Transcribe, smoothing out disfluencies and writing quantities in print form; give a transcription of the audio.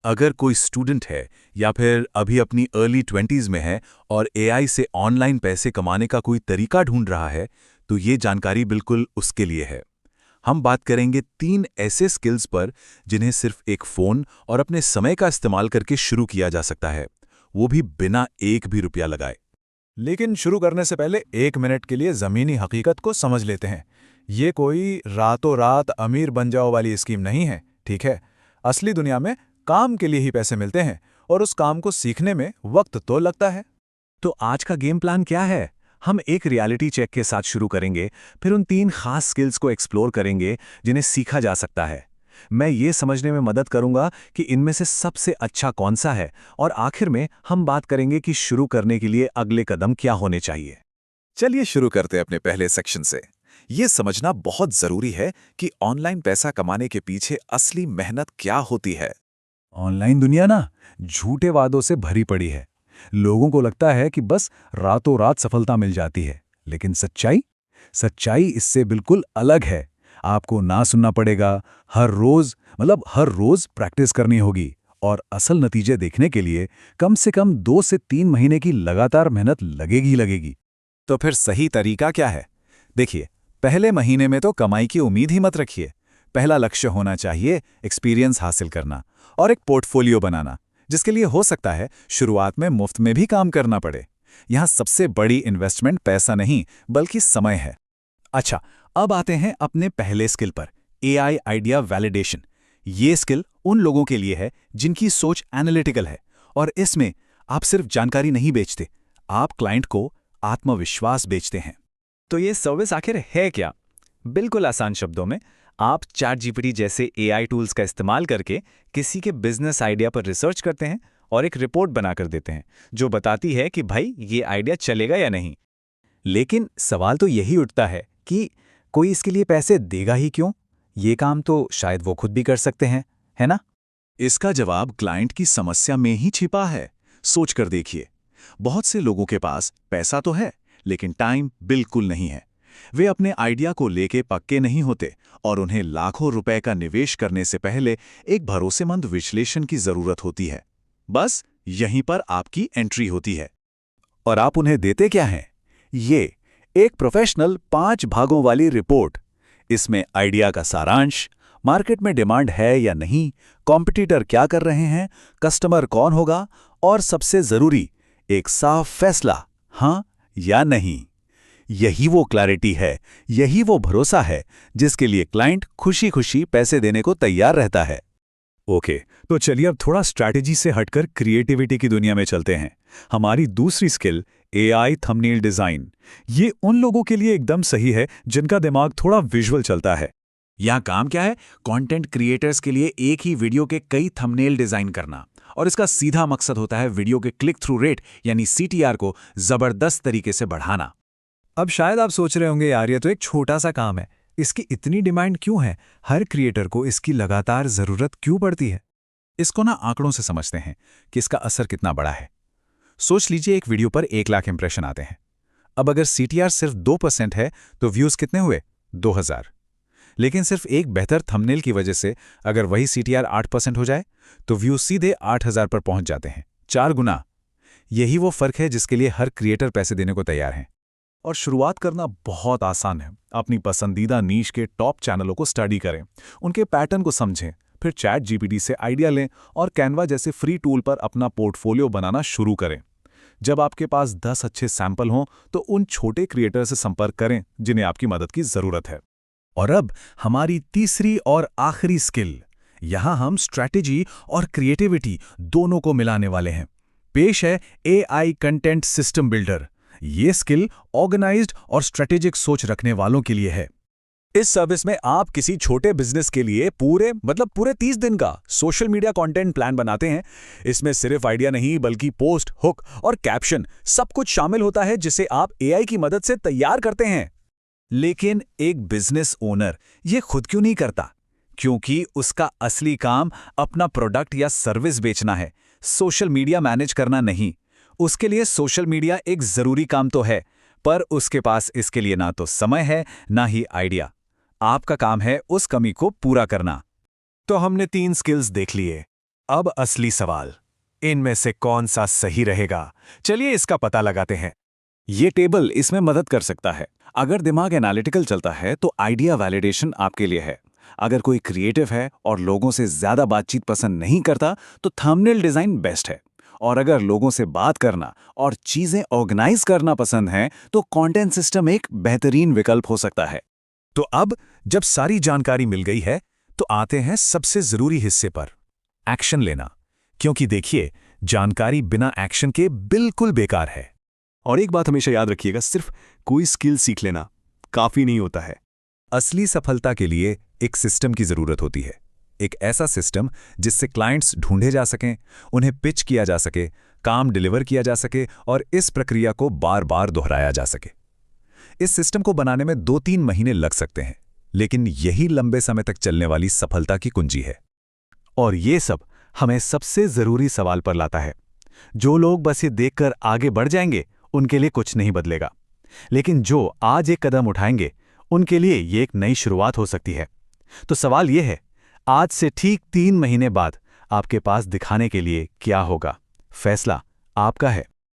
अगर कोई स्टूडेंट है या फिर अभी अपनी अर्ली 20s में है और एआई से ऑनलाइन पैसे कमाने का कोई तरीका ढूंढ रहा है, तो ये जानकारी बिल्कुल उसके लिए है। हम बात करेंगे 3 ऐसे स्किल्स पर जिन्हें सिर्फ एक फ़ोन और अपने समय का इस्तेमाल करके शुरू किया जा सकता है, वो भी बिना एक भी रुपया लगाए। लेकिन शुरू करने से पहले 1 मिनट के लिए ज़मीनी हकीकत को समझ लेते हैं। ये कोई रातों रात अमीर बन जाओ वाली स्कीम नहीं है, ठीक है? असली दुनिया में काम के लिए ही पैसे मिलते हैं और उस काम को सीखने में वक्त तो लगता है। तो आज का गेम प्लान क्या है? हम एक रियलिटी चेक के साथ शुरू करेंगे, फिर उन 3 खास स्किल्स को एक्सप्लोर करेंगे जिन्हें सीखा जा सकता है। मैं ये समझने में मदद करूंगा कि इनमें से सबसे अच्छा कौन सा है, और आखिर में हम बात करेंगे कि शुरू करने के लिए अगले कदम क्या होने चाहिए। चलिए शुरू करते हैं अपने पहले सेक्शन से। ये समझना बहुत जरूरी है कि ऑनलाइन पैसा कमाने के पीछे असली मेहनत क्या होती है। ऑनलाइन दुनिया ना झूठे वादों से भरी पड़ी है। लोगों को लगता है कि बस रातों रात सफलता मिल जाती है, लेकिन सच्चाई इससे बिल्कुल अलग है। आपको ना सुनना पड़ेगा, हर रोज प्रैक्टिस करनी होगी, और असल नतीजे देखने के लिए कम से कम 2 से 3 महीने की लगातार मेहनत लगेगी। तो फिर सही तरीका क्या है? देखिए, पहले महीने में तो कमाई की उम्मीद ही मत रखिए। पहला लक्ष्य होना चाहिए एक्सपीरियंस हासिल करना और एक पोर्टफोलियो बनाना, जिसके लिए हो सकता है शुरुआत में मुफ्त में भी काम करना पड़े। यहाँ सबसे बड़ी इन्वेस्टमेंट पैसा नहीं बल्कि समय है। अच्छा, अब आते हैं अपने पहले स्किल पर, एआई आइडिया वैलिडेशन। ये स्किल उन लोगों के लिए है जिनकी सोच एनालिटिकल है, और इसमें आप सिर्फ जानकारी नहीं बेचते, आप क्लाइंट को आत्मविश्वास बेचते हैं। तो ये सर्विस आखिर है क्या? बिल्कुल आसान शब्दों में, आप चैटजीपीटी जैसे एआई टूल्स का इस्तेमाल करके किसी के बिजनेस आइडिया पर रिसर्च करते हैं और एक रिपोर्ट बनाकर देते हैं जो बताती है कि भाई ये आइडिया चलेगा या नहीं। लेकिन सवाल तो यही उठता है कि कोई इसके लिए पैसे देगा ही क्यों? ये काम तो शायद वो खुद भी कर सकते हैं, है ना? इसका जवाब क्लाइंट की समस्या में ही छिपा है। सोच कर देखिए, बहुत से लोगों के पास पैसा तो है, लेकिन टाइम बिल्कुल नहीं है। वे अपने आइडिया को लेके पक्के नहीं होते और उन्हें लाखों रुपए का निवेश करने से पहले एक भरोसेमंद विश्लेषण की जरूरत होती है। बस यहीं पर आपकी एंट्री होती है। और आप उन्हें देते क्या हैं? ये एक प्रोफेशनल 5 भागों वाली रिपोर्ट। इसमें आइडिया का सारांश, मार्केट में डिमांड है या नहीं, कॉम्पिटिटर क्या कर रहे हैं, कस्टमर कौन होगा, और सबसे जरूरी एक साफ फैसला, हाँ या नहीं। यही वो क्लैरिटी है, यही वो भरोसा है जिसके लिए क्लाइंट खुशी खुशी पैसे देने को तैयार रहता है। ओके, तो चलिए अब थोड़ा स्ट्रैटेजी से हटकर क्रिएटिविटी की दुनिया में चलते हैं। हमारी दूसरी स्किल, एआई थंबनेल डिजाइन। ये उन लोगों के लिए एकदम सही है जिनका दिमाग थोड़ा विजुअल चलता है। यहाँ काम क्या है? कंटेंट क्रिएटर्स के लिए एक ही वीडियो के कई थंबनेल डिजाइन करना, और इसका सीधा मकसद होता है वीडियो के क्लिक थ्रू रेट यानी सीटीआर को जबरदस्त तरीके से बढ़ाना। अब शायद आप सोच रहे होंगे, यार ये तो एक छोटा सा काम है, इसकी इतनी डिमांड क्यों है? हर क्रिएटर को इसकी लगातार जरूरत क्यों पड़ती है? इसको ना आंकड़ों से समझते हैं कि इसका असर कितना बड़ा है। सोच लीजिए, एक वीडियो पर 1 लाख इंप्रेशन आते हैं। अब अगर सीटीआर सिर्फ 2% है तो व्यूज कितने हुए? 2000। लेकिन सिर्फ एक बेहतर थंबनेल की वजह से अगर वही सीटीआर 8% हो जाए तो व्यूज सीधे 8000 पर पहुंच जाते हैं, 4 गुना। यही वो फर्क है जिसके लिए हर क्रिएटर पैसे देने को तैयार है। और शुरुआत करना बहुत आसान है। अपनी पसंदीदा नीश के टॉप चैनलों को स्टडी करें, उनके पैटर्न को समझें, फिर चैट जीपीटी से आइडिया लें और कैनवा जैसे फ्री टूल पर अपना पोर्टफोलियो बनाना शुरू करें। जब आपके पास 10 अच्छे सैंपल हों तो उन छोटे क्रिएटर से संपर्क करें जिन्हें आपकी मदद की जरूरत है। और अब हमारी तीसरी और आखिरी स्किल। यहां हम स्ट्रैटेजी और क्रिएटिविटी दोनों को मिलाने वाले हैं। पेश है एआई कंटेंट सिस्टम बिल्डर। ये स्किल ऑर्गेनाइज्ड और स्ट्रेटेजिक सोच रखने वालों के लिए है। इस सर्विस में आप किसी छोटे बिजनेस के लिए पूरे 30 दिन का सोशल मीडिया कंटेंट प्लान बनाते हैं। इसमें सिर्फ आइडिया नहीं बल्कि पोस्ट, हुक और कैप्शन सब कुछ शामिल होता है जिसे आप एआई की मदद से तैयार करते हैं। लेकिन एक बिजनेस ओनर ये खुद क्यों नहीं करता? क्योंकि उसका असली काम अपना प्रोडक्ट या सर्विस बेचना है, सोशल मीडिया मैनेज करना नहीं। उसके लिए सोशल मीडिया एक जरूरी काम तो है, पर उसके पास इसके लिए ना तो समय है ना ही आइडिया। आपका काम है उस कमी को पूरा करना। तो हमने 3 स्किल्स देख लिए, अब असली सवाल, इनमें से कौन सा सही रहेगा? चलिए इसका पता लगाते हैं। ये टेबल इसमें मदद कर सकता है। अगर दिमाग एनालिटिकल चलता है तो आइडिया वैलिडेशन आपके लिए है। अगर कोई क्रिएटिव है और लोगों से ज्यादा बातचीत पसंद नहीं करता तो थंबनेल डिजाइन बेस्ट है। और अगर लोगों से बात करना और चीजें ऑर्गेनाइज करना पसंद है तो कंटेंट सिस्टम एक बेहतरीन विकल्प हो सकता है। तो अब जब सारी जानकारी मिल गई है तो आते हैं सबसे जरूरी हिस्से पर, एक्शन लेना। क्योंकि देखिए, जानकारी बिना एक्शन के बिल्कुल बेकार है। और एक बात हमेशा याद रखिएगा, सिर्फ कोई स्किल सीख लेना काफी नहीं होता है। असली सफलता के लिए एक सिस्टम की जरूरत होती है। एक ऐसा सिस्टम जिससे क्लाइंट्स ढूंढे जा सकें, उन्हें पिच किया जा सके, काम डिलीवर किया जा सके और इस प्रक्रिया को बार बार दोहराया जा सके। इस सिस्टम को बनाने में 2-3 महीने लग सकते हैं, लेकिन यही लंबे समय तक चलने वाली सफलता की कुंजी है। और ये सब हमें सबसे जरूरी सवाल पर लाता है। जो लोग बस ये देखकर आगे बढ़ जाएंगे, उनके लिए कुछ नहीं बदलेगा। लेकिन जो आज एक कदम उठाएंगे, उनके लिए ये एक नई शुरुआत हो सकती है। तो सवाल ये है, आज से ठीक 3 महीने बाद आपके पास दिखाने के लिए क्या होगा? फैसला आपका है।